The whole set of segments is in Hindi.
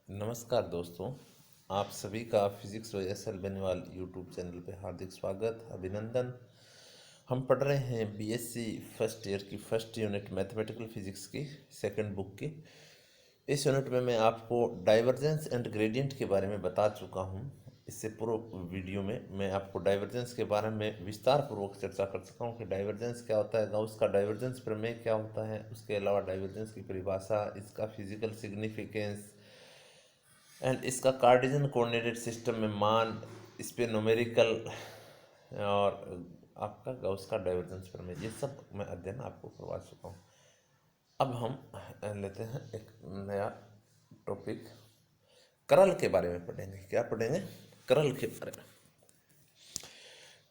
नमस्कार दोस्तों, आप सभी का फिजिक्स व S L Beniwal YouTube channel पे हार्दिक स्वागत अभिनंदन। हम पढ़ रहे हैं बीएससी फर्स्ट ईयर की फर्स्ट यूनिट मैथमेटिकल फिजिक्स की सेकंड बुक की। इस यूनिट में मैं आपको डाइवर्जेंस एंड ग्रेडियंट के बारे में बता चुका हूँ। इससे पूर्व वीडियो में मैं आपको डाइवर्जेंस के बारे में विस्तार पूर्वक चर्चा कर चुका हूँ कि डाइवर्जेंस क्या होता है, गाउस का डाइवर्जेंस प्रमेय क्या होता है, उसके अलावा डाइवर्जेंस की परिभाषा, इसका फिजिकल सिग्निफिकेंस एंड इसका कार्टेशियन कोऑर्डिनेटेड सिस्टम में मान, इस पे न्यूमेरिकल और आपका गॉस का डाइवर्जेंस प्रमेय, ये सब मैं अध्ययन आपको करवा चुका हूँ। अब हम लेते हैं एक नया टॉपिक, करल के बारे में पढ़ेंगे। क्या पढ़ेंगे? करल के बारे में।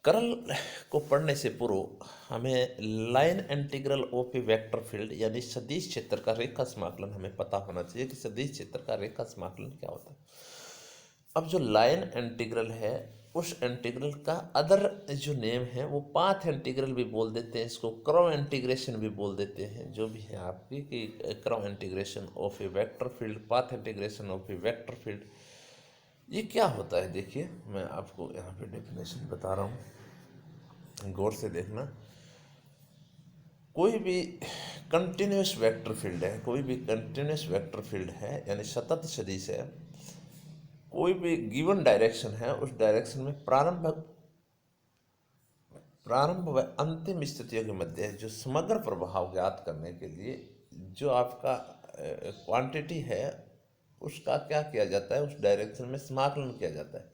करल को पढ़ने से पूर्व हमें line integral of A vector field यानी सदिश क्षेत्र का रेखा समाकलन हमें पता होना चाहिए कि सदिश क्षेत्र का रेखा समाकलन क्या होता है। अब जो लाइन इंटीग्रल है उस इंटीग्रल का अदर जो नेम है वो पाथ इंटीग्रल भी बोल देते हैं, इसको कर्व इंटीग्रेशन भी बोल देते हैं, जो भी है आपकी कि curve integration of A vector field, path integration of A vector field, ये क्या होता है। देखिए मैं आपको यहाँ पे डेफिनेशन बता रहा हूँ, गौर से देखना। कोई भी कंटिन्यूस वेक्टर फील्ड है, कोई भी कंटिन्यूस वेक्टर फील्ड है यानी सतत सदिश है, कोई भी गिवन डायरेक्शन है, उस डायरेक्शन में प्रारंभ व अंतिम स्थितियों के मध्य जो समग्र प्रभाव ज्ञात करने के लिए जो आपका क्वांटिटी है उसका क्या किया जाता है, उस डायरेक्शन में समाकलन किया जाता है,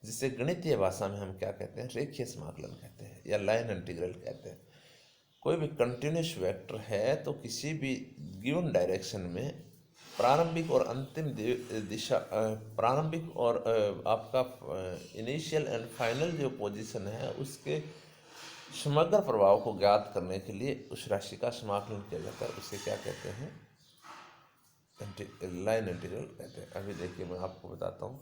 जिसे गणितीय भाषा में हम क्या कहते हैं, रेखीय समाकलन कहते हैं या लाइन इंटीग्रल कहते हैं। कोई भी कंटिन्यूस वेक्टर है तो किसी भी गिवन डायरेक्शन में प्रारंभिक और अंतिम दिशा, प्रारंभिक और आपका इनिशियल एंड फाइनल जो पोजीशन है उसके समग्र प्रभाव को ज्ञात करने के लिए उस राशि का समाकलन किया जाता है। उसे क्या कहते हैं? लाइन इंटीग्रल कहते हैं। अभी देखिए मैं आपको बताता हूँ।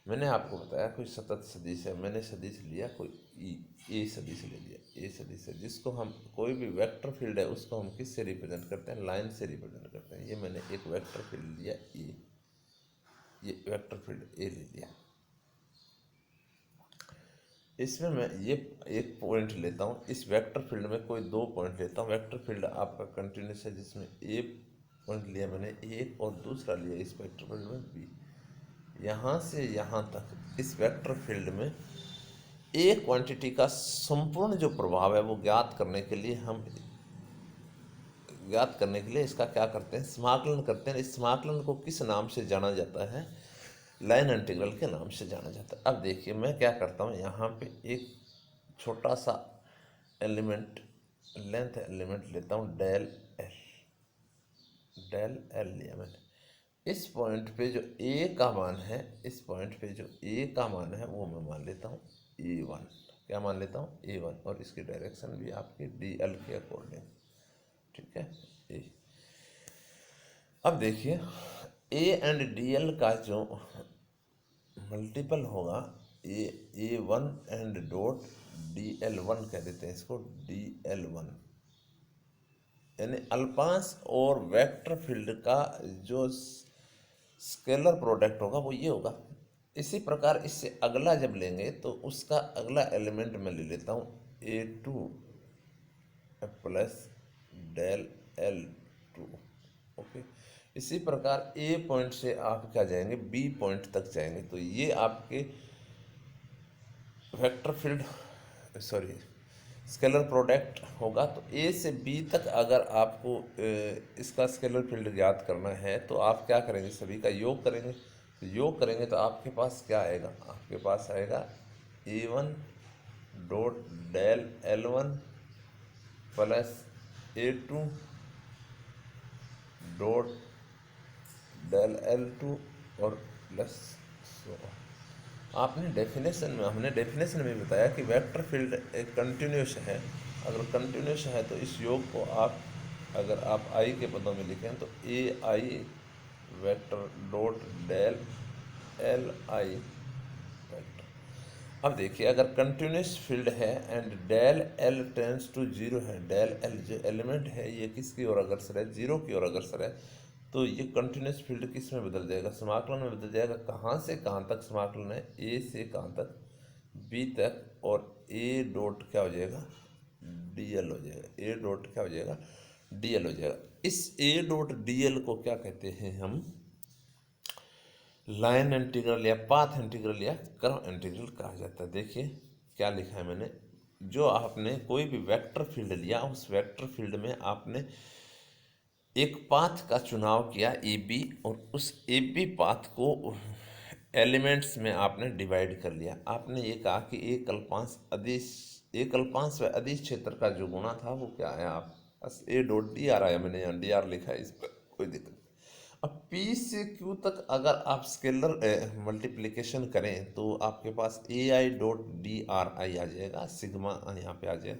मैंने आपको बताया कोई सतत सदिश है, मैंने सदिश लिया कोई ए सदिश ले लिया, ए सदिश है जिसको हम कोई भी वेक्टर फील्ड है उसको हम किससे रिप्रेजेंट करते हैं? लाइन से रिप्रेजेंट करते हैं। ये मैंने एक वेक्टर फील्ड लिया ए, ये वेक्टर फील्ड ए ले लिया। इसमें मैं ये एक पॉइंट लेता हूँ, इस वेक्टर फील्ड में कोई दो पॉइंट लेता हूँ। वेक्टर फील्ड आपका कंटिन्यूस है जिसमें ए पॉइंट लिया मैंने ए और दूसरा लिया इस वेक्टर फील्ड में बी। यहाँ से यहाँ तक इस वेक्टर फील्ड में ए क्वांटिटी का संपूर्ण जो प्रभाव है वो ज्ञात करने के लिए इसका क्या करते हैं? समाकलन करते हैं। इस समाकलन को किस नाम से जाना जाता है? लाइन इंटीग्रल के नाम से जाना जाता है। अब देखिए मैं क्या करता हूँ, यहाँ पे एक छोटा सा एलिमेंट, लेंथ एलिमेंट लेता हूँ, डेल एल लिया मैंने। इस पॉइंट पे जो ए का मान है, इस पॉइंट पे जो ए का मान है वो मैं मान लेता हूँ ए1। क्या मान लेता हूँ? ए1। और इसकी डायरेक्शन भी आपकी डी एल के अकॉर्डिंग, ठीक है। ए अब देखिए ए एंड डी एल का जो मल्टीपल होगा, A one and dot D L one कह देते हैं इसको, डी एल वन, यानी अल्पांश और वेक्टर फील्ड का जो स्केलर प्रोडक्ट होगा वो ये होगा। इसी प्रकार इससे अगला जब लेंगे तो उसका अगला एलिमेंट मैं ले लेता हूँ A two plus del L two. Okay, इसी प्रकार ए पॉइंट से आप क्या जाएंगे? बी पॉइंट तक जाएंगे। तो ये आपके vector field, sorry, scalar product होगा। तो ए से बी तक अगर आपको इसका स्केलर फील्ड ज्ञात करना है तो आप क्या करेंगे? सभी का योग करेंगे। तो योग करेंगे तो आपके पास क्या आएगा? आपके पास आएगा A one dot del L one plus A two dot del L two और प्लस हमने डेफिनेशन में बताया कि वेक्टर फील्ड एक कंटिन्यूस है। अगर कंटिन्यूस है तो इस योग को अगर आप आई के पदों में लिखें तो A I vector dot del L I vector. अब देखिए अगर कंटिन्यूस फील्ड है and del L tends to zero है, डेल एल जो एलिमेंट है ये किसकी ओर अग्रसर है? जीरो की ओर अग्रसर है। तो ये कंटिन्यूस फील्ड किस में बदल जाएगा, समाकलन में बदल जाएगा। कहाँ से कहाँ तक समाकलन है, ए से कहाँ तक, बी तक, और ए डॉट क्या हो जाएगा, डी एल हो जाएगा। ए डॉट क्या हो जाएगा, डी एल हो जाएगा। इस ए डॉट डी एल को क्या कहते हैं हम, लाइन इंटीग्रल या पाथ इंटीग्रल या कर्व इंटीग्रल कहा जाता है। देखिए क्या लिखा है मैंने, जो आपने कोई भी वेक्टर फील्ड लिया, उस वेक्टर फील्ड में आपने एक पाथ का चुनाव किया ए बी, और उस ए बी पाथ को एलिमेंट्स में आपने डिवाइड कर लिया। आपने ये कहा कि एक अल्पांश अदिश, एक अल्पांश व अदिश क्षेत्र का जो गुणा था वो क्या है, आप बस ए डॉट डी आर आया, मैंने यहाँ डी आर लिखा है, इस पर कोई दिक्कत नहीं। अब P से Q तक अगर आप स्केलर मल्टीप्लिकेशन करें तो आपके पास A I dot D R I आ जाएगा, सिग्मा यहाँ पे आ जाएगा।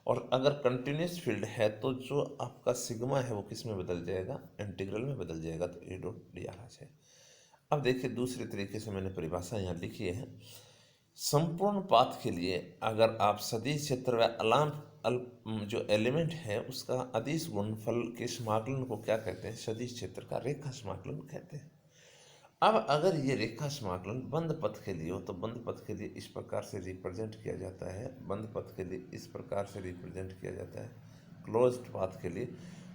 और अगर कंटिन्यूस फील्ड है तो जो आपका सिग्मा है वो किस में बदल जाएगा, इंटीग्रल में बदल जाएगा, तो ए डॉट डी आर आ जाएगा। अब देखिए दूसरे तरीके से मैंने परिभाषा यहाँ लिखी है। संपूर्ण पाथ के लिए अगर आप सदिश क्षेत्र व जो एलिमेंट है उसका अदिश गुणनफल के समाकलन को क्या कहते हैं, सदिश क्षेत्र का रेखा समाकलन कहते हैं। अब अगर ये रेखा समाकलन बंद पथ के लिए हो तो बंद पथ के लिए इस प्रकार से रिप्रेजेंट किया जाता है, बंद पथ के लिए इस प्रकार से रिप्रेजेंट किया जाता है, क्लोज्ड पाथ के लिए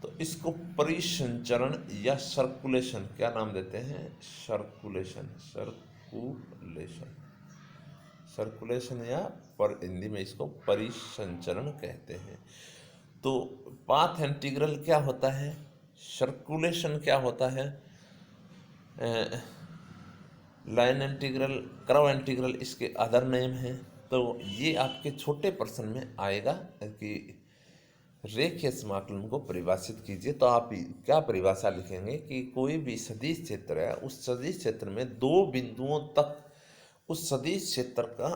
तो इसको परिसंचरण या सर्कुलेशन क्या नाम देते हैं, सर्कुलेशन, सर्कुलेशन, सर्कुलेशन या पर हिंदी में इसको परिसंचरण कहते हैं। तो पाथ इंटीग्रल क्या होता है, सर्कुलेशन क्या होता है, लाइन इंटीग्रल, कर्व इंटीग्रल इसके अदर नेम हैं। तो ये आपके छोटे प्रश्न में आएगा कि रेखीय समाकलन को परिभाषित कीजिए, तो आप क्या परिभाषा लिखेंगे कि कोई भी सदिश क्षेत्र है, उस सदिश क्षेत्र में दो बिंदुओं तक उस सदिश क्षेत्र का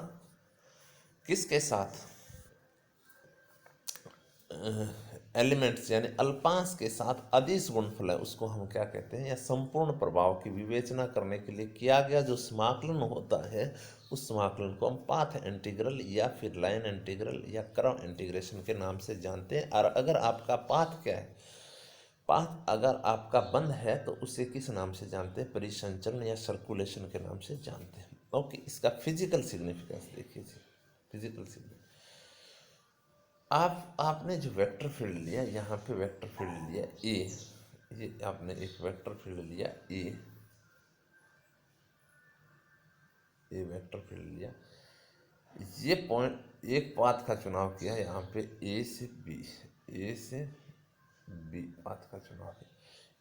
किसके साथ, एलिमेंट्स यानी अल्पांश के साथ अदिश गुणनफल है, उसको हम क्या कहते हैं, या संपूर्ण प्रभाव की विवेचना करने के लिए किया गया जो समाकलन होता है, उस समाकलन को हम पाथ इंटीग्रल या फिर लाइन इंटीग्रल या कर्व इंटीग्रेशन के नाम से जानते हैं। और अगर आपका पाथ क्या है, पाथ अगर आपका बंद है तो उसे किस नाम से जानते हैं, परिसंचरण या सर्कुलेशन के नाम से जानते हैं। ओके, इसका फिजिकल सिग्निफिकेंस देखिए, फिजिकल सिग्निफिकेंस, आपने जो वेक्टर फील्ड लिया, यहाँ पे वेक्टर फील्ड लिया ए, ये आपने एक वेक्टर फील्ड लिया ए वेक्टर फील्ड लिया, ये पॉइंट एक पाथ का चुनाव किया यहाँ पे ए से बी पाथ का चुनाव किया,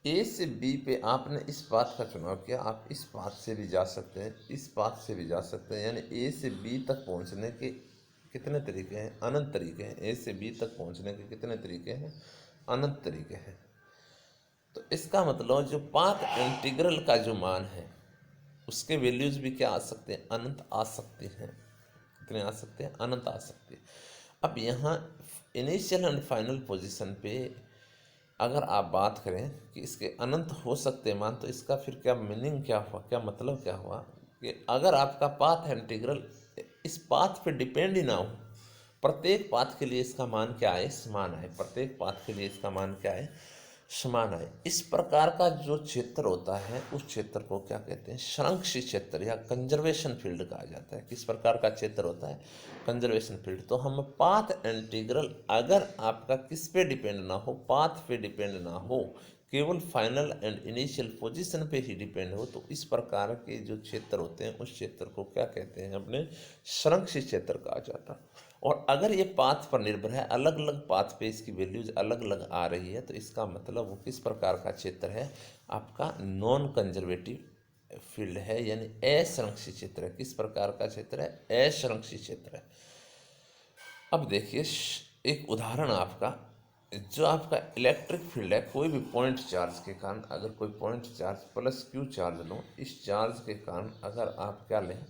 ए से बी पे आपने इस पाथ का चुनाव किया। आप इस पाथ से भी जा सकते हैं, इस पाथ से भी जा सकते हैं, यानी ए से बी तक पहुँचने के कितने तरीके हैं, अनंत तरीके हैं। ए से बी तक पहुंचने के कितने तरीके हैं, अनंत तरीके हैं। तो इसका मतलब जो पाथ इंटीग्रल का जो मान है उसके वैल्यूज भी क्या आ सकते हैं, अनंत आ सकते हैं। कितने आ सकते हैं, अनंत आ सकते हैं। अब यहाँ इनिशियल एंड फाइनल पोजीशन पे अगर आप बात करें कि इसके अनंत हो सकते हैं मान, तो इसका फिर क्या मीनिंग क्या हुआ, क्या मतलब क्या हुआ कि अगर आपका पाथ इंटीग्रल इस पाथ पे डिपेंड ही ना हो, प्रत्येक पाथ के लिए इसका मान क्या है, समान है, प्रत्येक पाथ के लिए इसका मान क्या है, समान है। इस प्रकार का जो क्षेत्र होता है उस क्षेत्र को क्या कहते हैं, संरक्षित क्षेत्र या कंजर्वेशन फील्ड कहा जाता है। किस प्रकार का क्षेत्र होता है, कंजर्वेशन फील्ड। तो हम पाथ इंटीग्रल अगर आपका किस पे डिपेंड ना हो, पाथ पे डिपेंड ना हो, केवल फाइनल एंड इनिशियल पोजीशन पे ही डिपेंड हो, तो इस प्रकार के जो क्षेत्र होते हैं उस क्षेत्र को क्या कहते हैं, अपने संरक्षित क्षेत्र कहा जाता है। और अगर ये पाथ पर निर्भर है, अलग अलग पाथ पे इसकी वैल्यूज अलग अलग आ रही है, तो इसका मतलब वो किस प्रकार का क्षेत्र है, आपका नॉन कंजर्वेटिव फील्ड है, यानी असंरक्षित क्षेत्र है। किस प्रकार का क्षेत्र है, असंरक्षित क्षेत्र है। अब देखिए एक उदाहरण आपका, जो आपका इलेक्ट्रिक फील्ड है, कोई भी पॉइंट चार्ज के कारण, अगर कोई point charge plus Q charge लो, इस चार्ज के कारण अगर आप क्या लें,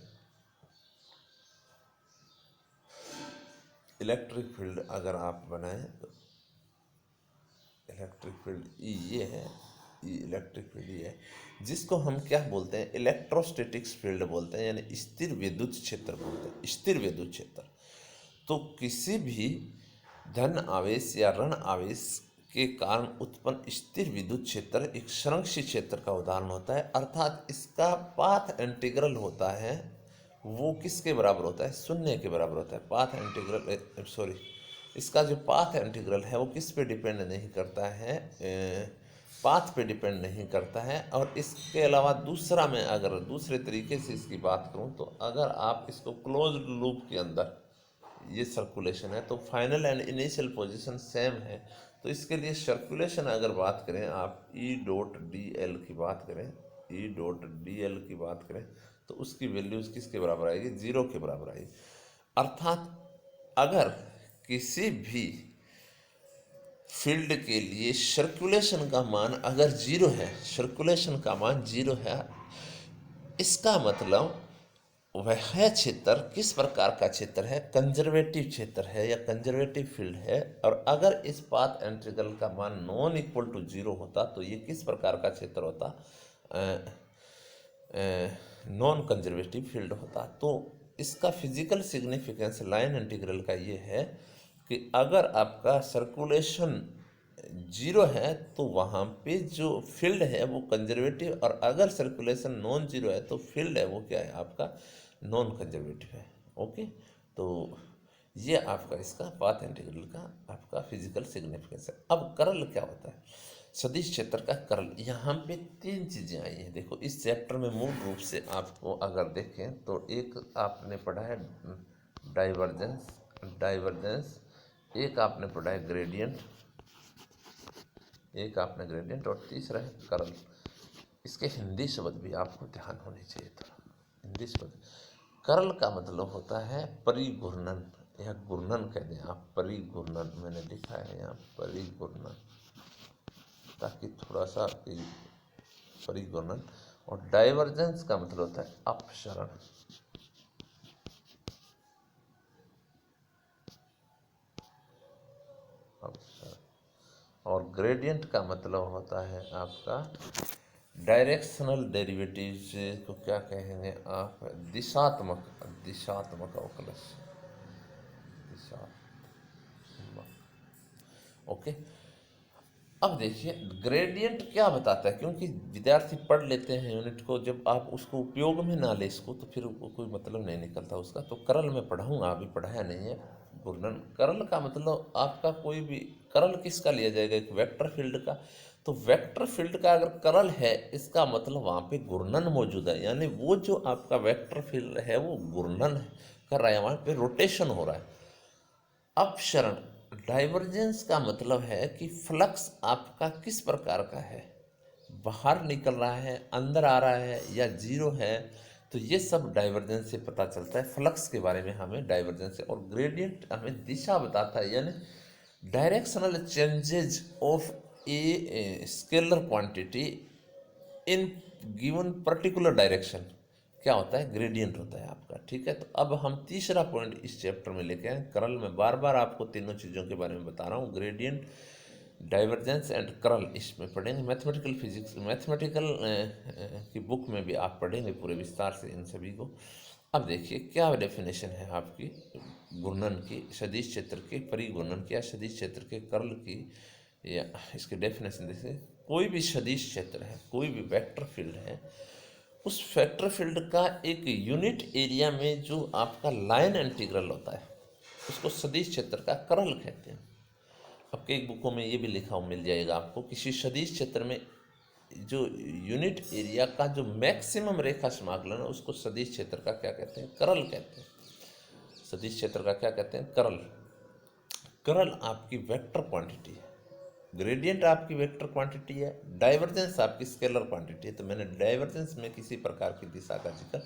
इलेक्ट्रिक फील्ड अगर आप बनाएं तो इलेक्ट्रिक फील्ड ये है, ये इलेक्ट्रिक फील्ड ये है, जिसको हम क्या बोलते हैं, इलेक्ट्रोस्टैटिक्स फील्ड बोलते हैं, यानी स्थिर विद्युत क्षेत्र बोलते हैं, स्थिर विद्युत क्षेत्र। तो किसी भी धन आवेश या ऋण आवेश के कारण उत्पन्न स्थिर विद्युत क्षेत्र एक संरक्षित क्षेत्र का उदाहरण होता है, अर्थात इसका पाथ इंटीग्रल होता है वो किसके बराबर होता है, शून्य के बराबर होता है। पाथ इंटीग्रल सॉरी इसका जो पाथ इंटीग्रल है वो किस पे डिपेंड नहीं करता है, पाथ पे डिपेंड नहीं करता है। और इसके अलावा दूसरा, मैं अगर दूसरे तरीके से इसकी बात करूं तो अगर आप इसको क्लोज्ड लूप के अंदर ये सर्कुलेशन है तो final and initial position same है, तो इसके लिए सर्कुलेशन अगर बात करें आप ई डॉट डी एल की बात करें, ई डॉट डी एल की बात करें तो उसकी वैल्यूज किसके बराबर आएगी, जीरो के बराबर आएगी। अर्थात अगर किसी भी फील्ड के लिए सर्कुलेशन का मान अगर जीरो है, सर्कुलेशन का मान जीरो है, इसका मतलब वह क्षेत्र किस प्रकार का क्षेत्र है, कंजर्वेटिव क्षेत्र है या कंजर्वेटिव फील्ड है। और अगर इस पाथ इंटीग्रल का मान नॉन इक्वल टू जीरो होता तो ये किस प्रकार का क्षेत्र होता, नॉन कंजर्वेटिव फील्ड होता। तो इसका फिजिकल सिग्निफिकेंस लाइन इंटीग्रल का ये है कि अगर आपका सर्कुलेशन जीरो है तो वहाँ पे जो फील्ड है वो कंजर्वेटिव, और अगर सर्कुलेशन नॉन जीरो है तो फील्ड है वो क्या है आपका, नॉन कंजर्वेटिव है। ओके, तो ये आपका इसका पाथ इंटीग्रल का आपका फिजिकल सिग्निफिकेंस है। अब कर्ल क्या होता है, सदिश क्षेत्र का कर्ल। यहाँ पे तीन चीज़ें आई हैं। देखो इस चैप्टर में मूल रूप से आपको अगर देखें तो एक आपने पढ़ा है डाइवर्जेंस, डाइवर्जेंस, एक आपने पढ़ा है ग्रेडियंट, एक आपने ग्रेडियंट, और तीसरा है कर्ल। इसके हिंदी शब्द भी आपको ध्यान होने चाहिए थोड़ा, हिंदी शब्द। कर्ल का मतलब होता है परिघूर्णन या घूर्णन कह दें आप, परिघूर्णन मैंने लिखा है यहाँ परिघूर्णन, ताकि थोड़ा सा परिघूर्णन। और डाइवर्जेंस का मतलब होता है अपसरण, अपसरण। और ग्रेडियंट का मतलब होता है आपका डायरेक्शनल डेरिवेटिव को क्या कहेंगे आप, दिशात्मक, दिशात्मक अवकलज, दिशात्मक। ओके, अब देखिए ग्रेडियंट क्या बताता है, क्योंकि विद्यार्थी पढ़ लेते हैं यूनिट को, जब आप उसको उपयोग में ना ले इसको तो फिर कोई मतलब नहीं निकलता उसका। तो कर्ल मैं पढ़ाऊंगा, अभी पढ़ाया नहीं है घूर्णन। कर्ल का मतलब आपका कोई भी, कर्ल किसका लिया जाएगा, एक वेक्टर फील्ड का। तो वेक्टर फील्ड का अगर कर्ल है इसका मतलब वहाँ पे घूर्णन मौजूद है, यानी वो जो आपका वेक्टर फील्ड है वो घूर्णन कर रहा है, वहाँ पे रोटेशन हो रहा है। अपसरण, डाइवर्जेंस का मतलब है कि फ्लक्स आपका किस प्रकार का है, बाहर निकल रहा है, अंदर आ रहा है या जीरो है। तो ये सब डाइवर्जेंस से पता चलता है, फ्लक्स के बारे में हमें डाइवर्जेंस से। और ग्रेडियंट हमें दिशा बताता है, यानी directional changes of a scalar quantity in given particular direction क्या होता है, ग्रेडियंट होता है आपका। ठीक है, तो अब हम तीसरा पॉइंट इस चैप्टर में लेके आए कर्ल में। बार बार आपको तीनों चीज़ों के बारे में बता रहा हूँ, ग्रेडियंट, डाइवर्जेंस एंड कर्ल, इसमें पढ़ेंगे। मैथमेटिकल फिजिक्स, मैथमेटिकल की बुक में भी आप पढ़ेंगे पूरे विस्तार से इन सभी को। अब देखिए क्या डेफिनेशन है आपकी घूर्णन की, सदिश क्षेत्र के परिघूर्णन की या सदिश क्षेत्र के कर्ल की, या इसकी डेफिनेशन देखिए। कोई भी सदिश क्षेत्र है, कोई भी वेक्टर फील्ड है, उस वेक्टर फील्ड का एक यूनिट एरिया में जो आपका लाइन इंटीग्रल होता है उसको सदिश क्षेत्र का कर्ल कहते हैं। अब कई बुकों में ये भी लिखा हुआ मिल जाएगा आपको, किसी सदिश क्षेत्र में जो यूनिट एरिया का जो मैक्सिमम रेखा समाकलन है उसको सदिश क्षेत्र का क्या कहते हैं, कर्ल कहते हैं। सदिश क्षेत्र का क्या कहते हैं, कर्ल। कर्ल आपकी वेक्टर क्वांटिटी है, ग्रेडियंट आपकी वेक्टर क्वांटिटी है, डाइवर्जेंस आपकी स्केलर क्वांटिटी है। तो मैंने डाइवर्जेंस में किसी प्रकार की दिशा का जिक्र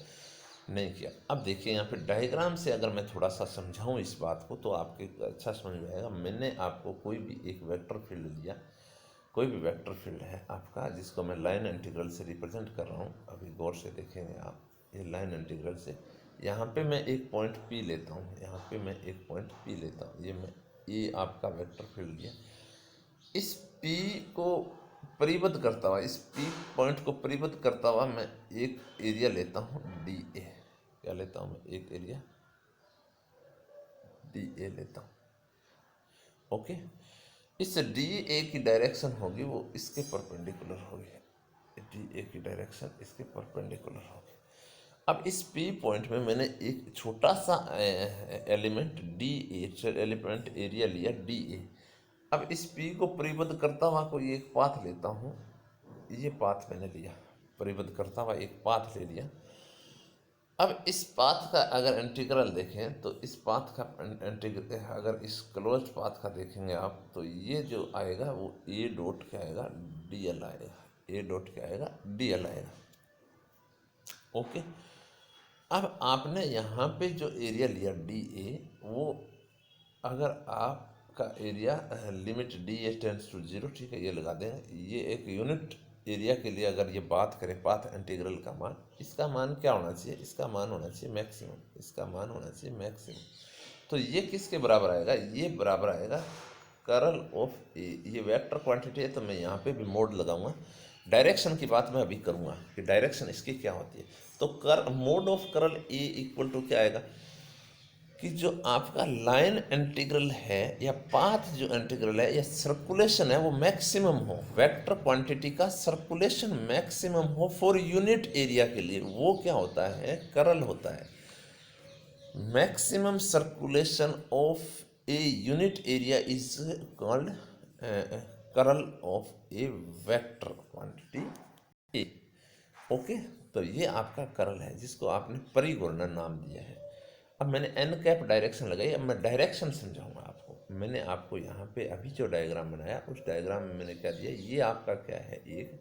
नहीं किया। अब देखिए यहाँ पे डायग्राम से अगर मैं थोड़ा सा समझाऊँ इस बात को तो आपके अच्छा समझ में आएगा। मैंने आपको कोई भी एक वेक्टर फील्ड लिया, कोई भी वेक्टर फील्ड है आपका जिसको मैं लाइन इंटीग्रल से रिप्रेजेंट कर रहा हूँ। अभी गौर से देखेंगे आप, ये लाइन इंटीग्रल से यहाँ पे मैं एक पॉइंट P लेता हूँ, यहाँ पे मैं एक पॉइंट P लेता हूँ, ये आपका वेक्टर फील्ड लिया। इस P को परिबद्ध करता हुआ, इस P पॉइंट को परिबद्ध करता हुआ मैं एक एरिया लेता हूँ DA। क्या लेता हूँ मैं, एक एरिया DA लेता हूँ। ओके, इस डी ए की डायरेक्शन होगी वो इसके परपेंडिकुलर होगी, डी ए की डायरेक्शन इसके परपेंडिकुलर होगी। अब इस पी पॉइंट में मैंने एक छोटा सा element D A, element area लिया डी ए। अब इस पी को परिबद्ध करता हुआ कोई एक पाथ लेता हूँ, ये पाथ मैंने लिया, परिबद्ध करता हुआ एक पाथ ले लिया। अब इस पाथ का अगर इंटीग्रल देखें तो इस पाथ का इंटीग्रल, अगर इस क्लोज पाथ का देखेंगे आप तो ये जो आएगा वो ए डॉट क्या आएगा, डी एल आएगा, ए डॉट क्या आएगा, डी एल आएगा। ओके, अब आपने यहाँ पे जो एरिया लिया डी ए, वो अगर आपका area limit D A tends to 0, ठीक है, ये लगा देंगे। ये एक यूनिट एरिया के लिए अगर ये बात करें पाथ इंटीग्रल का मान, इसका मान क्या होना चाहिए, इसका मान होना चाहिए मैक्सिमम, इसका मान होना चाहिए मैक्सिमम। तो ये किसके बराबर आएगा, ये बराबर आएगा कर्ल ऑफ ए। ये वेक्टर क्वांटिटी है तो मैं यहाँ पे भी मोड लगाऊंगा। डायरेक्शन की बात मैं अभी करूँगा कि डायरेक्शन इसकी क्या होती है। तो कर mod of curl A equal to क्या आएगा कि जो आपका लाइन इंटीग्रल है या पाथ जो इंटीग्रल है या सर्कुलेशन है वो मैक्सिमम हो, वेक्टर क्वांटिटी का सर्कुलेशन मैक्सिमम हो फॉर यूनिट एरिया के लिए, वो क्या होता है, कर्ल होता है। Maximum circulation of a unit area is called curl of A vector quantity A. Okay, तो ये आपका कर्ल है जिसको आपने परिघूर्णन नाम दिया है। अब मैंने एन कैप डायरेक्शन लगाई, अब मैं डायरेक्शन समझाऊंगा आपको। मैंने आपको यहाँ पे अभी जो डायग्राम बनाया उस डायग्राम में मैंने क्या दिया, ये आपका क्या है, एक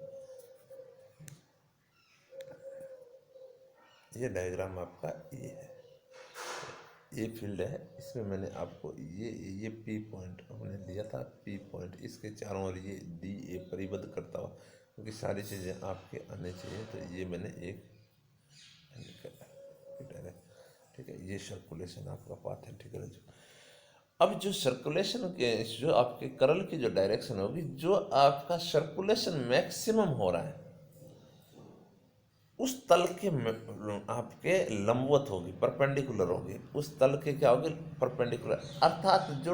ये डायग्राम आपका ये है, ये फील्ड है, इसमें मैंने आपको ये पी पॉइंट हमने लिया था, पी पॉइंट, इसके चारों ओर ये डी ए परिबद्ध करता हुआ, क्योंकि सारी चीज़ें आपके आने चाहिए, तो ये मैंने एक ठीक है, ये सर्कुलेशन आपका पाथ है, ठीक है। अब जो सर्कुलेशन के जो आपके कर्ल की जो डायरेक्शन होगी, जो आपका सर्कुलेशन मैक्सिमम हो रहा है उस तल के आपके लंबवत होगी, परपेंडिकुलर होगी, उस तल के क्या होगी, परपेंडिकुलर, अर्थात जो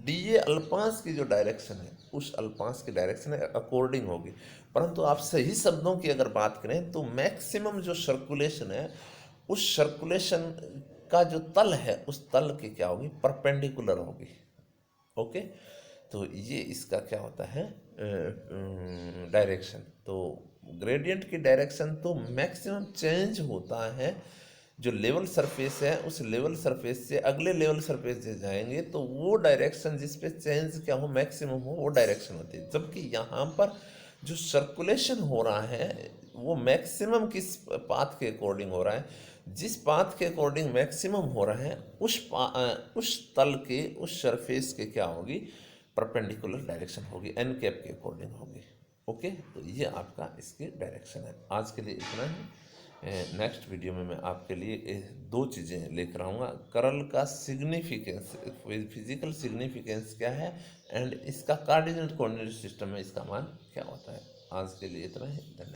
डी ए अल्पांश की जो डायरेक्शन है उस अल्पांश की डायरेक्शन है अकॉर्डिंग होगी। परंतु आप सही शब्दों की अगर बात करें तो मैक्सिमम जो सर्कुलेशन है उस सर्कुलेशन का जो तल है उस तल की क्या होगी, परपेंडिकुलर होगी। ओके, तो ये इसका क्या होता है, डायरेक्शन। तो ग्रेडियंट की डायरेक्शन तो मैक्सिमम चेंज होता है, जो लेवल सरफेस है उस लेवल सरफेस से अगले लेवल सरफेस से जाएंगे तो वो डायरेक्शन जिस पे चेंज क्या हो, मैक्सिमम हो, वो डायरेक्शन होती है। जबकि यहाँ पर जो सर्कुलेशन हो रहा है वो मैक्सिमम किस पाथ के अकॉर्डिंग हो रहा है, जिस पाथ के अकॉर्डिंग मैक्सिमम हो रहा है उस तल के उस सरफेस के क्या होगी, परपेंडिकुलर डायरेक्शन होगी, एन कैप के अकॉर्डिंग होगी। ओके, तो ये आपका इसकी डायरेक्शन है। आज के लिए इतना ही। नेक्स्ट वीडियो में मैं आपके लिए दो चीज़ें लेकर आऊँगा, कर्ल का सिग्निफिकेंस, फिजिकल सिग्निफिकेंस क्या है, एंड इसका कार्डिनेट कोऑर्डिनेट सिस्टम में इसका मान क्या होता है। आज के लिए इतना ही, धन्यवाद।